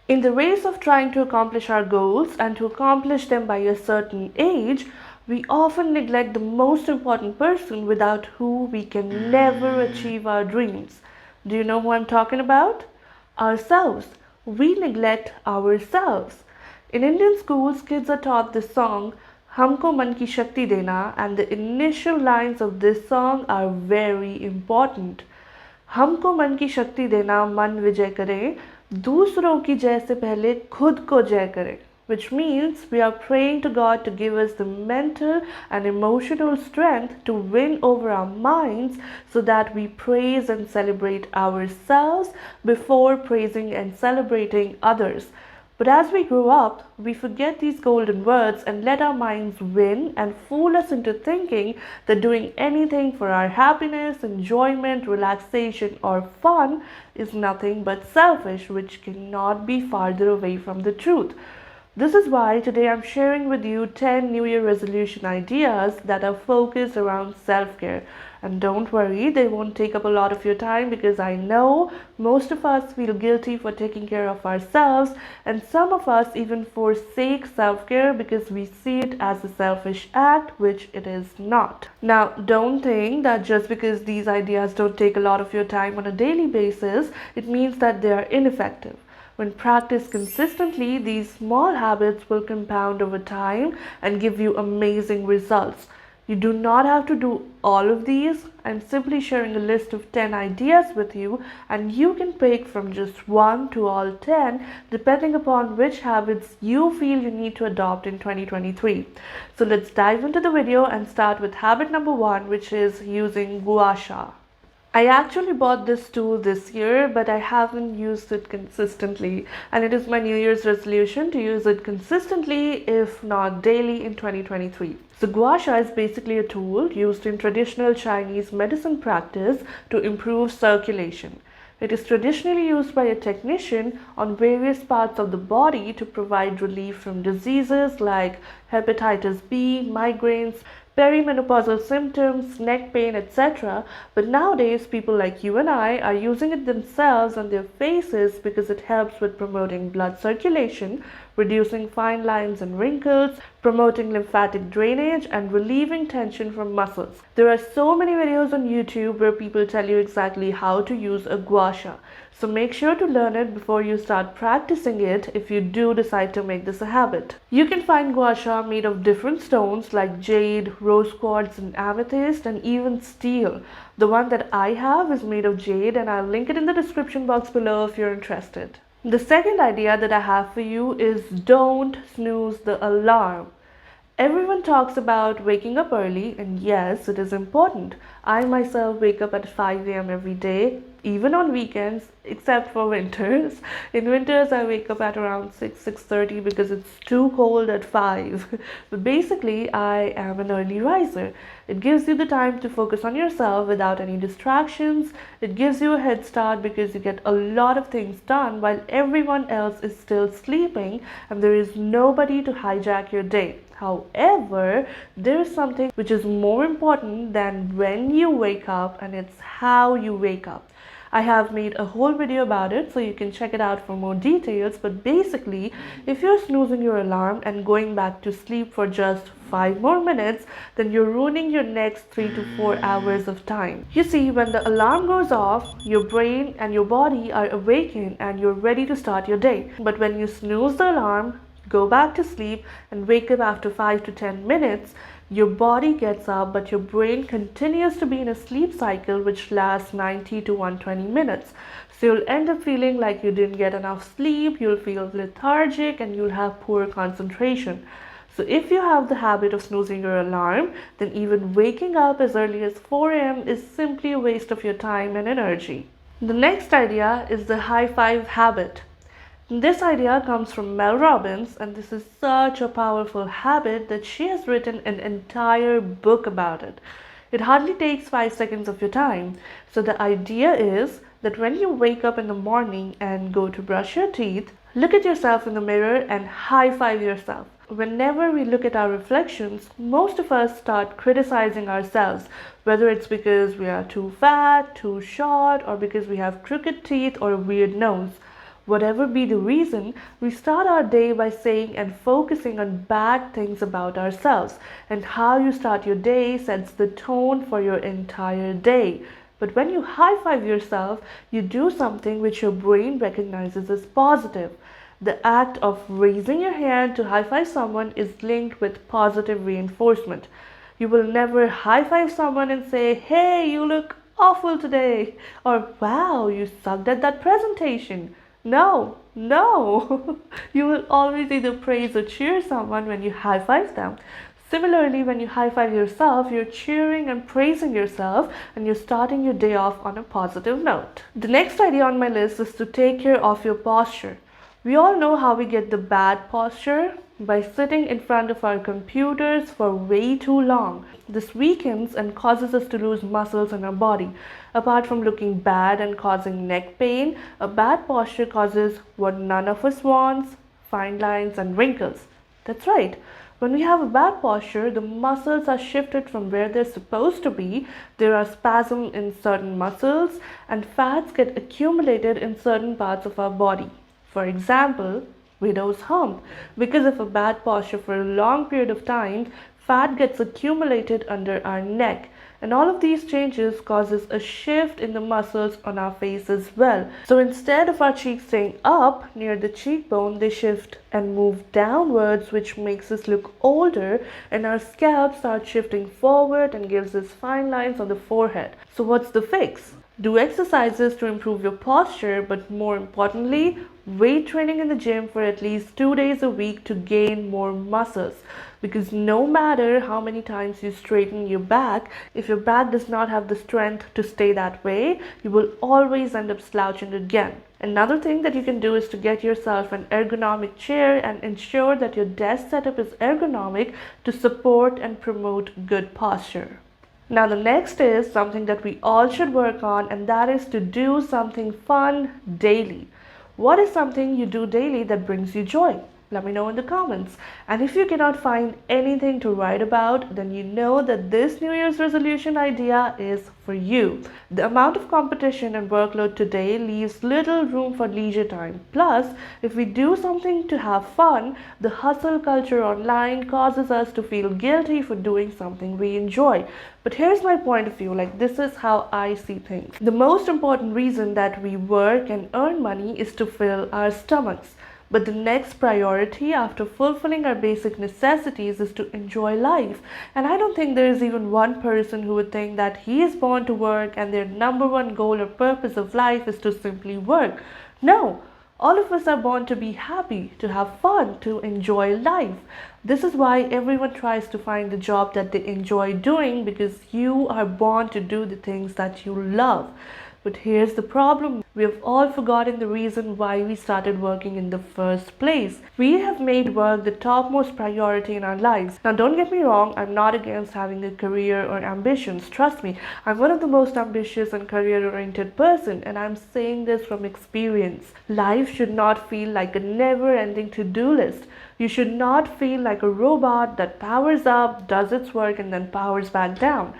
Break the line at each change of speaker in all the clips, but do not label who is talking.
In the race of trying to accomplish our goals and to accomplish them by a certain age, we often neglect the most important person without who we can never achieve our dreams. Do you know who I'm talking about? Ourselves. We neglect ourselves. In Indian schools, kids are taught this song, Humko Man Ki Shakti Dena, and the initial lines of this song are very important. हमको मन की शक्ति देना मन विजय करे दूसरों की जय से पहले खुद को जय करे which means we are praying to God to give us the mental and emotional strength to win over our minds so that we praise and celebrate ourselves before praising and celebrating others. But as we grow up, we forget these golden words and let our minds win and fool us into thinking that doing anything for our happiness, enjoyment, relaxation, or fun is nothing but selfish, which cannot be farther away from the truth. This is why today I'm sharing with you 10 New Year resolution ideas that are focused around self-care. And don't worry, they won't take up a lot of your time because I know most of us feel guilty for taking care of ourselves, and some of us even forsake self-care because we see it as a selfish act, which it is not. Now, don't think that just because these ideas don't take a lot of your time on a daily basis, it means that they are ineffective. When practiced consistently, these small habits will compound over time and give you amazing results. You do not have to do all of these. I'm simply sharing a list of 10 ideas with you, and you can pick from just 1 to all 10 depending upon which habits you feel you need to adopt in 2023. So let's dive into the video and start with habit number 1, which is using gua sha. I actually bought this tool this year, but I haven't used it consistently, and it is my New Year's resolution to use it consistently, if not daily, in 2023. So gua sha is basically a tool used in traditional Chinese medicine practice to improve circulation. It is traditionally used by a technician on various parts of the body to provide relief from diseases like hepatitis B, migraines, perimenopausal symptoms, neck pain, etc. But nowadays, people like you and I are using it themselves on their faces because it helps with promoting blood circulation, reducing fine lines and wrinkles, promoting lymphatic drainage, and relieving tension from muscles. There are so many videos on YouTube where people tell you exactly how to use a gua sha. So make sure to learn it before you start practicing it if you do decide to make this a habit. You can find gua sha made of different stones like jade, rose quartz, and amethyst, and even steel. The one that I have is made of jade, and I'll link it in the description box below if you're interested. The second idea that I have for you is don't snooze the alarm. Everyone talks about waking up early, and yes, it is important. I myself wake up at 5 a.m. every day, even on weekends, except for winters. In winters, I wake up at around 6:30 because it's too cold at 5. But basically, I am an early riser. It gives you the time to focus on yourself without any distractions. It gives you a head start because you get a lot of things done while everyone else is still sleeping and there is nobody to hijack your day. However, there is something which is more important than when you wake up, and it's how you wake up. I have made a whole video about it, so you can check it out for more details. But basically, if you're snoozing your alarm and going back to sleep for just 5 more minutes, then you're ruining your next 3 to 4 hours of time. You see, when the alarm goes off, your brain and your body are awakened and you're ready to start your day. But when you snooze the alarm, go back to sleep, and wake up after 5 to 10 minutes, your body gets up, but your brain continues to be in a sleep cycle which lasts 90 to 120 minutes. So you'll end up feeling like you didn't get enough sleep, you'll feel lethargic, and you'll have poor concentration. So if you have the habit of snoozing your alarm, then even waking up as early as 4 a.m. is simply a waste of your time and energy. The next idea is the high five habit. This idea comes from Mel Robbins, and this is such a powerful habit that she has written an entire book about it. It hardly takes 5 seconds of your time. So the idea is that when you wake up in the morning and go to brush your teeth, look at yourself in the mirror and high five yourself. Whenever we look at our reflections, most of us start criticizing ourselves, whether it's because we are too fat, too short, or because we have crooked teeth or a weird nose. Whatever be the reason, we start our day by saying and focusing on bad things about ourselves, and how you start your day sets the tone for your entire day. But when you high five yourself, you do something which your brain recognizes as positive. The act of raising your hand to high five someone is linked with positive reinforcement. You will never high five someone and say, "Hey, you look awful today," or "Wow, you sucked at that presentation." No, no. You will always either praise or cheer someone when you high five them. Similarly, when you high five yourself, you're cheering and praising yourself, and you're starting your day off on a positive note. The next idea on my list is to take care of your posture. We all know how we get the bad posture by sitting in front of our computers for way too long. This weakens and causes us to lose muscles in our body. Apart from looking bad and causing neck pain, a bad posture causes what none of us wants: fine lines and wrinkles. That's right. When we have a bad posture, the muscles are shifted from where they're supposed to be. There are spasms in certain muscles, and fats get accumulated in certain parts of our body. For example, widow's hump. Because of a bad posture for a long period of time, fat gets accumulated under our neck. And all of these changes causes a shift in the muscles on our face as well. So instead of our cheeks staying up near the cheekbone, they shift and move downwards, which makes us look older, and our scalp starts shifting forward and gives us fine lines on the forehead. So what's the fix? Do exercises to improve your posture, but more importantly, weight training in the gym for at least 2 days a week to gain more muscles. Because no matter how many times you straighten your back, if your back does not have the strength to stay that way, you will always end up slouching again. Another thing that you can do is to get yourself an ergonomic chair and ensure that your desk setup is ergonomic to support and promote good posture. Now the next is something that we all should work on, and that is to do something fun daily. What is something you do daily that brings you joy? Let me know in the comments. And if you cannot find anything to write about, then you know that this New Year's resolution idea is for you. The amount of competition and workload today leaves little room for leisure time. Plus, if we do something to have fun, the hustle culture online causes us to feel guilty for doing something we enjoy. But here's my point of view, this is how I see things. The most important reason that we work and earn money is to fill our stomachs. But the next priority after fulfilling our basic necessities is to enjoy life. And I don't think there is even one person who would think that he is born to work and their number one goal or purpose of life is to simply work. No, all of us are born to be happy, to have fun, to enjoy life. This is why everyone tries to find the job that they enjoy doing, because you are born to do the things that you love. But here's the problem. We have all forgotten the reason why we started working in the first place. We have made work the topmost priority in our lives. Now don't get me wrong, I'm not against having a career or ambitions. Trust me, I'm one of the most ambitious and career-oriented person, and I'm saying this from experience. Life should not feel like a never-ending to-do list. You should not feel like a robot that powers up, does its work, and then powers back down.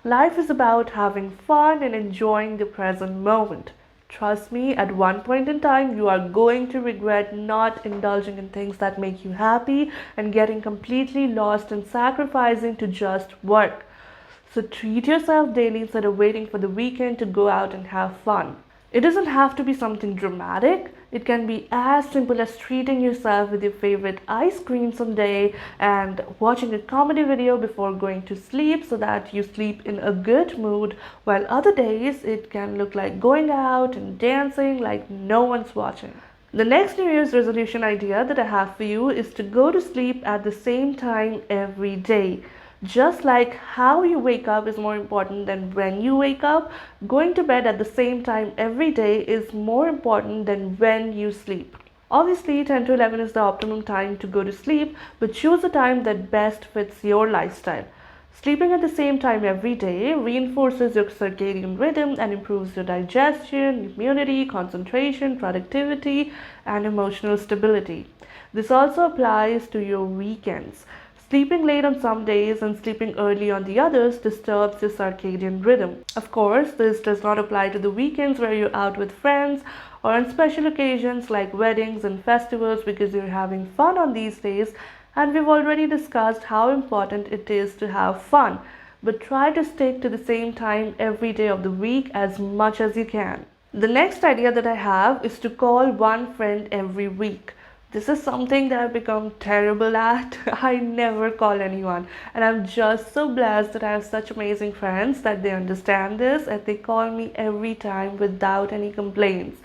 Life is about having fun and enjoying the present moment. Trust me, at one point in time, you are going to regret not indulging in things that make you happy and getting completely lost in sacrificing to just work. So treat yourself daily instead of waiting for the weekend to go out and have fun. It doesn't have to be something dramatic. It can be as simple as treating yourself with your favorite ice cream someday and watching a comedy video before going to sleep so that you sleep in a good mood, while other days it can look like going out and dancing like no one's watching. The next New Year's resolution idea that I have for you is to go to sleep at the same time every day. Just like how you wake up is more important than when you wake up, going to bed at the same time every day is more important than when you sleep. Obviously, 10 to 11 is the optimum time to go to sleep, but choose a time that best fits your lifestyle. Sleeping at the same time every day reinforces your circadian rhythm and improves your digestion, immunity, concentration, productivity, and emotional stability. This also applies to your weekends. Sleeping late on some days and sleeping early on the others disturbs your circadian rhythm. Of course, this does not apply to the weekends where you're out with friends or on special occasions like weddings and festivals because you're having fun on these days, and we've already discussed how important it is to have fun. But try to stick to the same time every day of the week as much as you can. The next idea that I have is to call one friend every week. This is something that I've become terrible at. I never call anyone, and I'm just so blessed that I have such amazing friends that they understand this and they call me every time without any complaints.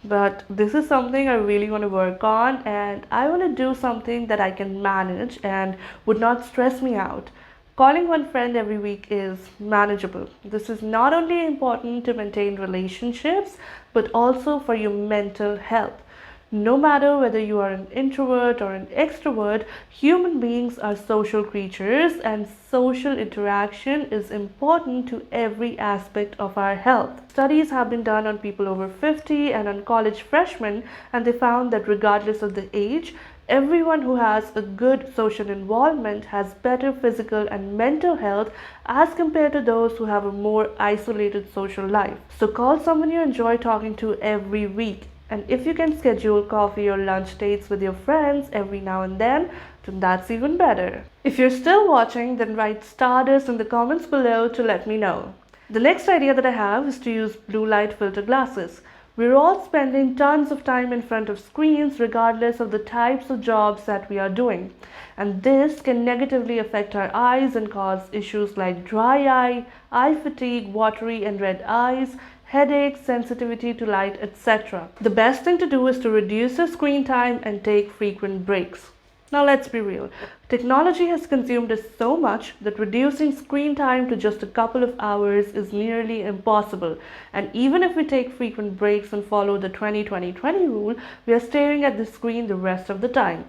But this is something I really want to work on, and I want to do something that I can manage and would not stress me out. Calling one friend every week is manageable. This is not only important to maintain relationships, but also for your mental health. No matter whether you are an introvert or an extrovert, human beings are social creatures and social interaction is important to every aspect of our health. Studies have been done on people over 50 and on college freshmen, and they found that regardless of the age, everyone who has a good social involvement has better physical and mental health as compared to those who have a more isolated social life. So call someone you enjoy talking to every week. And if you can schedule coffee or lunch dates with your friends every now and then that's even better. If you're still watching, then write stardust in the comments below to let me know. The next idea that I have is to use blue light filter glasses. We're all spending tons of time in front of screens regardless of the types of jobs that we are doing. And this can negatively affect our eyes and cause issues like dry eye fatigue, watery and red eyes, headaches, sensitivity to light, etc. The best thing to do is to reduce your screen time and take frequent breaks. Now let's be real. Technology has consumed us so much that reducing screen time to just a couple of hours is nearly impossible. And even if we take frequent breaks and follow the 20-20-20 rule, we are staring at the screen the rest of the time.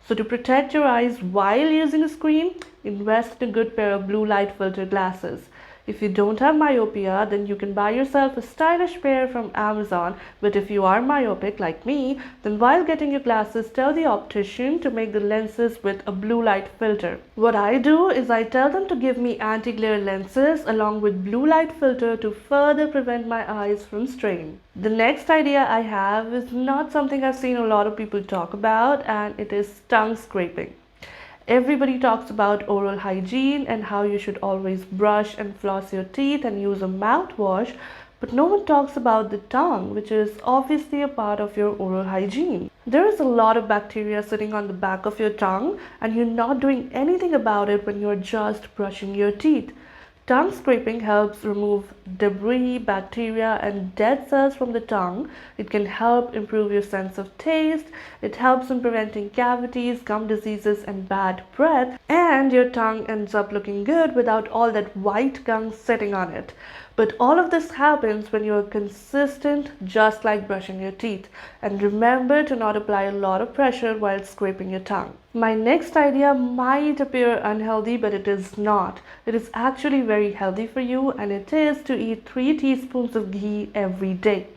So to protect your eyes while using a screen, invest in a good pair of blue light filter glasses. If you don't have myopia, then you can buy yourself a stylish pair from Amazon. But if you are myopic like me, then while getting your glasses, tell the optician to make the lenses with a blue light filter. What I do is I tell them to give me anti-glare lenses along with blue light filter to further prevent my eyes from strain. The next idea I have is not something I've seen a lot of people talk about, and it is tongue scraping. Everybody talks about oral hygiene and how you should always brush and floss your teeth and use a mouthwash, but no one talks about the tongue, which is obviously a part of your oral hygiene. There is a lot of bacteria sitting on the back of your tongue, and you're not doing anything about it when you're just brushing your teeth. Tongue scraping helps remove debris, bacteria, and dead cells from the tongue. It can help improve your sense of taste. It helps in preventing cavities, gum diseases, and bad breath. And your tongue ends up looking good without all that white gunk sitting on it. But all of this happens when you're consistent, just like brushing your teeth. And remember to not apply a lot of pressure while scraping your tongue. My next idea might appear unhealthy, but it is not. It is actually very healthy for you, and it is to eat 3 teaspoons of ghee every day.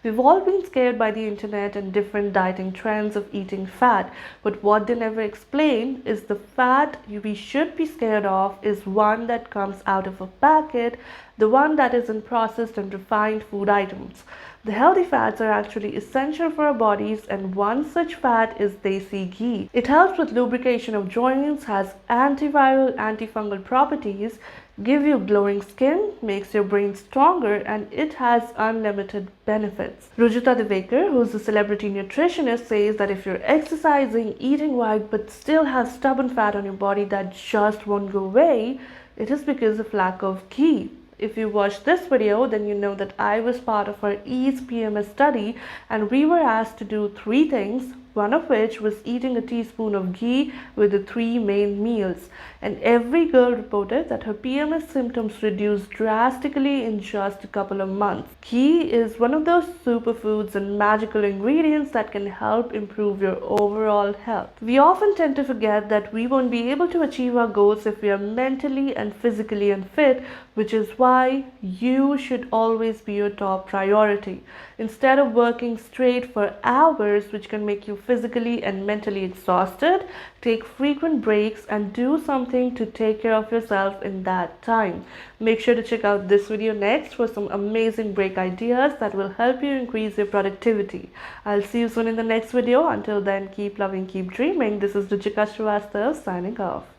We've all been scared by the internet and different dieting trends of eating fat, but what they never explain is the fat we should be scared of is one that comes out of a packet, the one that is in processed and refined food items. The healthy fats are actually essential for our bodies, and one such fat is desi ghee. It helps with lubrication of joints, has antiviral, antifungal properties, gives you glowing skin, makes your brain stronger, and it has unlimited benefits. Ruchika, who's a celebrity nutritionist, says that if you're exercising, eating right, but still have stubborn fat on your body that just won't go away, it is because of lack of ghee. If you watched this video, then you know that I was part of our EASE PMS study, and we were asked to do 3 things, one of which was eating a teaspoon of ghee with the 3 main meals. And every girl reported that her PMS symptoms reduced drastically in just a couple of months. Ghee is one of those superfoods and magical ingredients that can help improve your overall health. We often tend to forget that we won't be able to achieve our goals if we are mentally and physically unfit, which is why you should always be your top priority. Instead of working straight for hours, which can make you physically and mentally exhausted, take frequent breaks and do something to take care of yourself in that time. Make sure to check out this video next for some amazing break ideas that will help you increase your productivity. I'll see you soon in the next video. Until then, keep loving, keep dreaming. This is Ruchika Srivastava signing off.